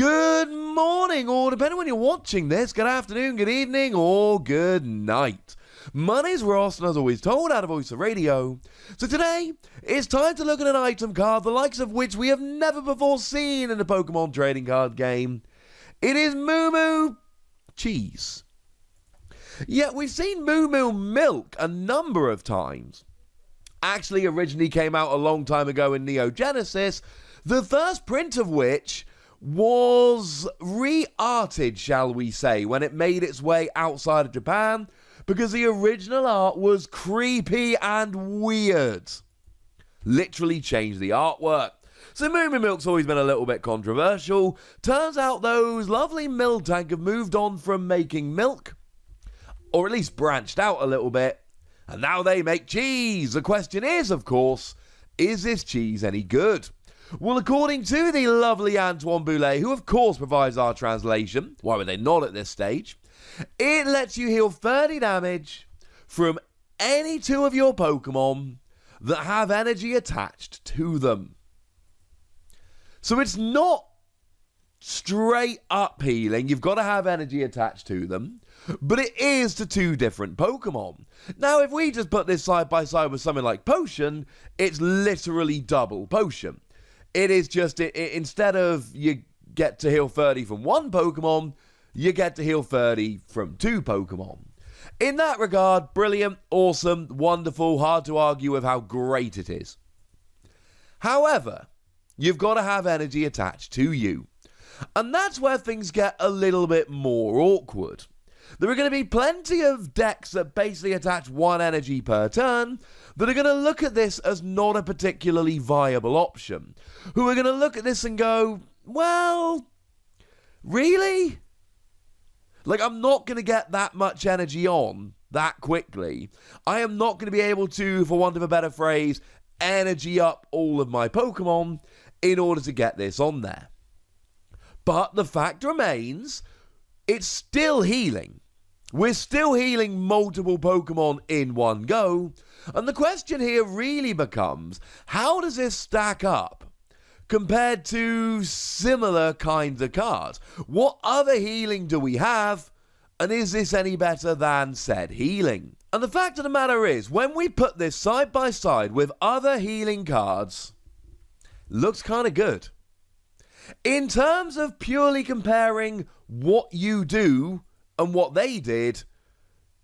Good morning, or depending on when you're watching this, good afternoon, good evening, or good night. My name's Ross, and as always told out of Voice of Radio. So today, it's time to look at an item card, the likes of which we have never before seen in the Pokemon trading card game. It is Moo Moo Cheese. Yet we've seen Moo Moo Milk a number of times. Actually, originally came out a long time ago in Neo Genesis, the first print of which was re-arted, shall we say, when it made its way outside of Japan, because the original art was creepy and weird. Literally changed the artwork. So Moo Moo Milk's always been a little bit controversial. Turns out those lovely Miltank have moved on from making milk, or at least branched out a little bit, and now they make cheese. The question is, of course, is this cheese any good? Well, according to the lovely Antoine Boulet, who of course provides our translation, why would they not at this stage, it lets you heal 30 damage from any two of your Pokemon that have energy attached to them. So it's not straight up healing, you've got to have energy attached to them, but it is to two different Pokemon. Now, if we just put this side by side with something like Potion, it's literally double Potion. It is just, instead of you get to heal 30 from one Pokemon, you get to heal 30 from two Pokemon. In that regard, brilliant, awesome, wonderful, hard to argue with how great it is. However, you've got to have energy attached to you. And that's where things get a little bit more awkward. There are going to be plenty of decks that basically attach one energy per turn that are going to look at this as not a particularly viable option. Who are going to look at this and go, well, really? Like, I'm not going to get that much energy on that quickly. I am not going to be able to, for want of a better phrase, energy up all of my Pokemon in order to get this on there. But the fact remains, it's still healing. We're still healing multiple Pokemon in one go. And the question here really becomes, how does this stack up compared to similar kinds of cards? What other healing do we have? And is this any better than said healing? And the fact of the matter is, when we put this side by side with other healing cards, looks kind of good. In terms of purely comparing what you do and what they did,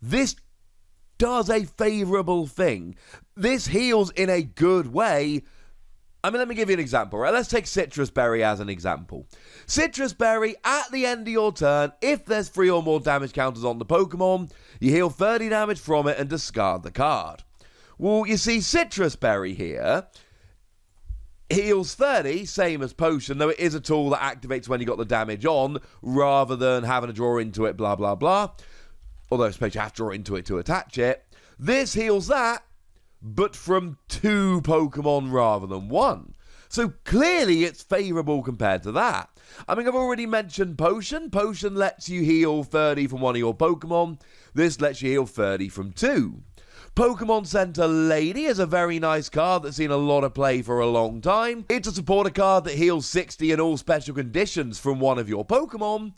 this does a favourable thing. This heals in a good way. I mean, let me give you an example, right? Let's take Citrus Berry as an example. Citrus Berry, at the end of your turn, if there's 3 or more damage counters on the Pokemon, you heal 30 damage from it and discard the card. Well, you see, Citrus Berry here heals 30, same as Potion, though it is a tool that activates when you got the damage on, rather than having to draw into it, blah, blah, blah. Although I suppose you have to draw into it to attach it. This heals that, but from 2 Pokemon rather than 1. So clearly it's favourable compared to that. I mean, I've already mentioned Potion. Potion lets you heal 30 from one of your Pokemon. This lets you heal 30 from 2. Pokemon Center Lady is a very nice card that's seen a lot of play for a long time. It's a supporter card that heals 60 in all special conditions from one of your Pokemon.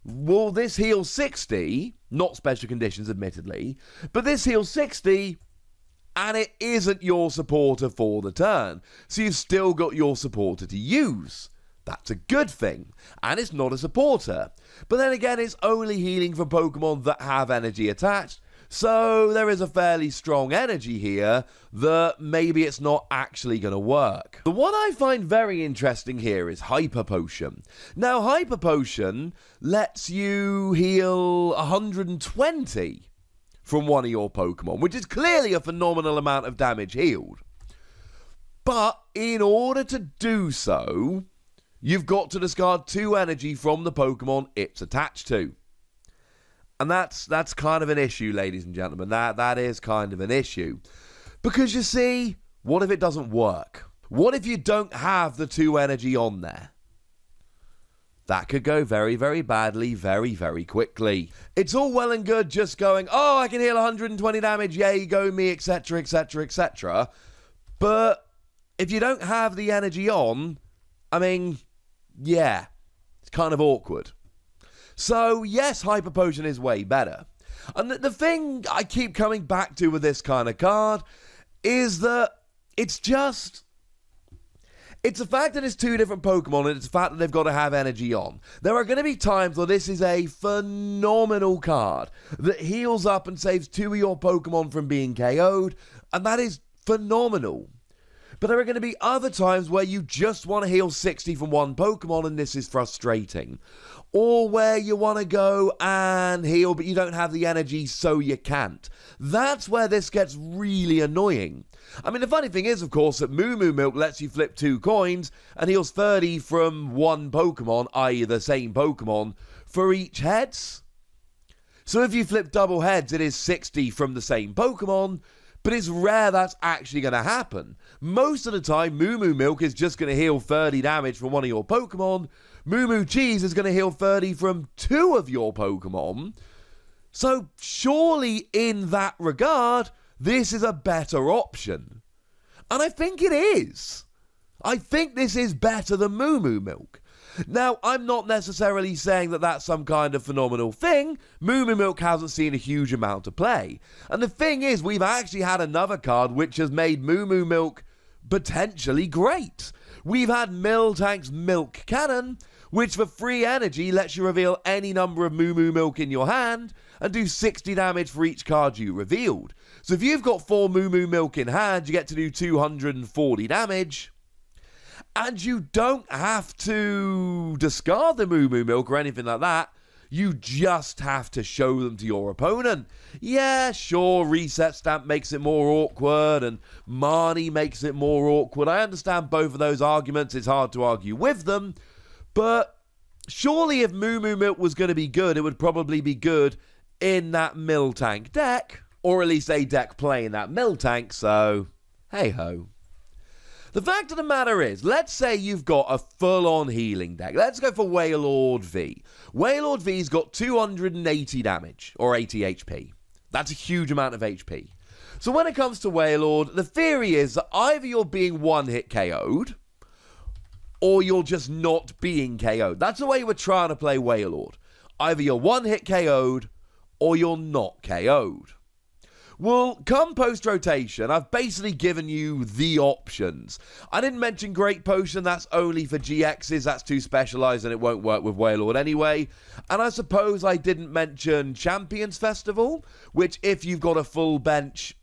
Well, this heals 60, not special conditions admittedly, but this heals 60 and it isn't your supporter for the turn. So you've still got your supporter to use. That's a good thing. And it's not a supporter. But then again, it's only healing for Pokemon that have energy attached. So there is a fairly strong energy here that maybe it's not actually going to work. The one I find very interesting here is Hyper Potion. Now, Hyper Potion lets you heal 120 from one of your Pokemon, which is clearly a phenomenal amount of damage healed. But in order to do so, you've got to discard 2 energy from the Pokemon it's attached to. And that's kind of an issue, ladies and gentlemen. That is kind of an issue. Because you see, what if it doesn't work? What if you don't have the 2 energy on there? That could go very, very badly, very, very quickly. It's all well and good just going, oh, I can heal 120 damage, yay, go me, etc., etc., etc. But if you don't have the energy on, I mean, yeah, kind of awkward. So, yes, Hyper Potion is way better. And the thing I keep coming back to with this kind of card is that it's the fact that it's two different Pokemon, and it's the fact that they've got to have energy on. There are going to be times where this is a phenomenal card that heals up and saves two of your Pokemon from being KO'd, and that is phenomenal. But there are going to be other times where you just want to heal 60 from one Pokemon, and this is frustrating. Or where you want to go and heal, but you don't have the energy, so you can't. That's where this gets really annoying. I mean, the funny thing is, of course, that Moo Moo Milk lets you flip 2 coins and heals 30 from one Pokemon, i.e. the same Pokemon, for each heads. So if you flip double heads, it is 60 from the same Pokemon, but it's rare that's actually going to happen. Most of the time, Moo Moo Milk is just going to heal 30 damage from one of your Pokemon. Moo Moo Cheee is going to heal 30 from 2 of your Pokemon. So surely in that regard, this is a better option. And I think it is. I think this is better than Moo Moo Milk. Now, I'm not necessarily saying that that's some kind of phenomenal thing. Moo Moo Milk hasn't seen a huge amount of play. And the thing is, we've actually had another card which has made Moo Moo Milk potentially great. We've had Miltank's Milk Cannon, which for free energy lets you reveal any number of Moo Moo Milk in your hand and do 60 damage for each card you revealed. So if you've got 4 Moo Moo Milk in hand, you get to do 240 damage. And you don't have to discard the Moo Moo Milk or anything like that. You just have to show them to your opponent. Yeah, sure, Reset Stamp makes it more awkward and Marnie makes it more awkward. I understand both of those arguments. It's hard to argue with them. But surely if Moo Moo Milk was going to be good, it would probably be good in that Miltank deck. Or at least a deck playing that Miltank, so hey-ho. The fact of the matter is, let's say you've got a full-on healing deck. Let's go for Wailord V. Wailord V's got 280 damage, or 80 HP. That's a huge amount of HP. So when it comes to Wailord, the theory is that either you're being one-hit KO'd, or you're just not being KO'd. That's the way we're trying to play Wailord. Either you're one-hit KO'd, or you're not KO'd. Well, come post-rotation, I've basically given you the options. I didn't mention Great Potion, that's only for GXs, that's too specialised and it won't work with Wailord anyway. And I suppose I didn't mention Champions Festival, which if you've got a full bench,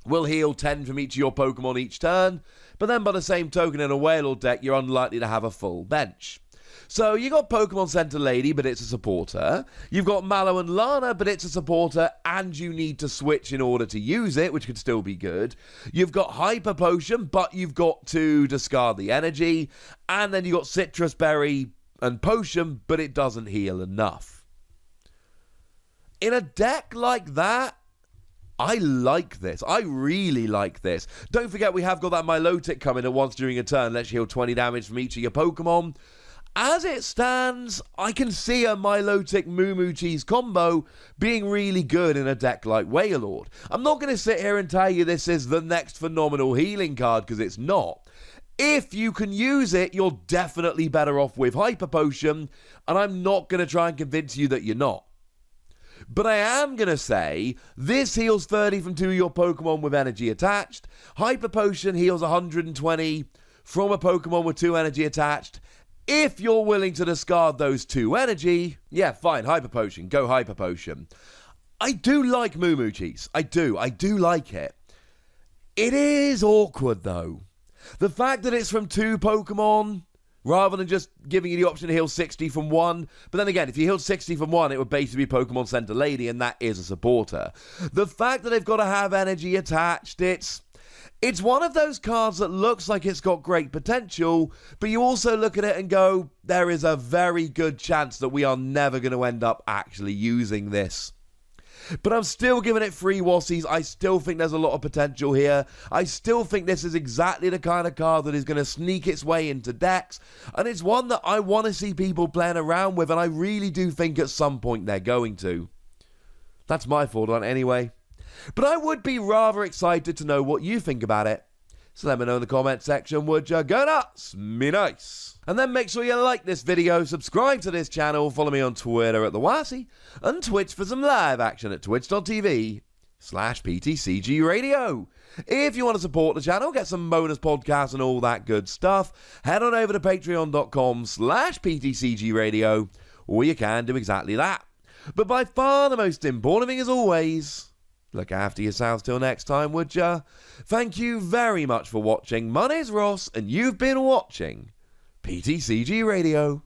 will heal 10 from each of your Pokemon each turn. But then by the same token, in a Wailord deck, you're unlikely to have a full bench. So you got Pokemon Center Lady, but it's a supporter. You've got Mallow and Lana, but it's a supporter, and you need to switch in order to use it, which could still be good. You've got Hyper Potion, but you've got to discard the energy. And then you've got Citrus Berry and Potion, but it doesn't heal enough. In a deck like that, I like this. I really like this. Don't forget, we have got that Milotic coming at once during a turn. Lets you heal 20 damage from each of your Pokemon. As it stands, I can see a Milotic Moo Moo Cheese combo being really good in a deck like Wailord. I'm not going to sit here and tell you this is the next phenomenal healing card, because it's not. If you can use it, you're definitely better off with Hyper Potion, and I'm not going to try and convince you that you're not. But I am going to say, this heals 30 from 2 of your Pokemon with energy attached. Hyper Potion heals 120 from a Pokemon with 2 energy attached. If you're willing to discard those 2 energy, yeah, fine, Hyper Potion, go Hyper Potion. I do like Moo Moo Cheese. I do like it. It is awkward, though. The fact that it's from 2 Pokemon, rather than just giving you the option to heal 60 from 1. But then again, if you healed 60 from 1, it would basically be Pokemon Center Lady, and that is a supporter. The fact that they've got to have energy attached, it's one of those cards that looks like it's got great potential, but you also look at it and go, there is a very good chance that we are never going to end up actually using this. But I'm still giving it 3 Wassies. I still think there's a lot of potential here. I still think this is exactly the kind of card that is going to sneak its way into decks, and it's one that I want to see people playing around with, and I really do think at some point they're going to. That's my thought on it anyway. But I would be rather excited to know what you think about it. So let me know in the comment section, would ya? Go nuts, me nice. And then make sure you like this video, subscribe to this channel, follow me on Twitter at @TheWassy, and Twitch for some live action at twitch.tv/PTCGRadio. If you want to support the channel, get some bonus podcasts and all that good stuff, head on over to patreon.com/PTCGRadio, or you can do exactly that. But by far the most important thing, as always, look after yourselves till next time, would ya? Thank you very much for watching. My name's Ross, and you've been watching PTCG Radio.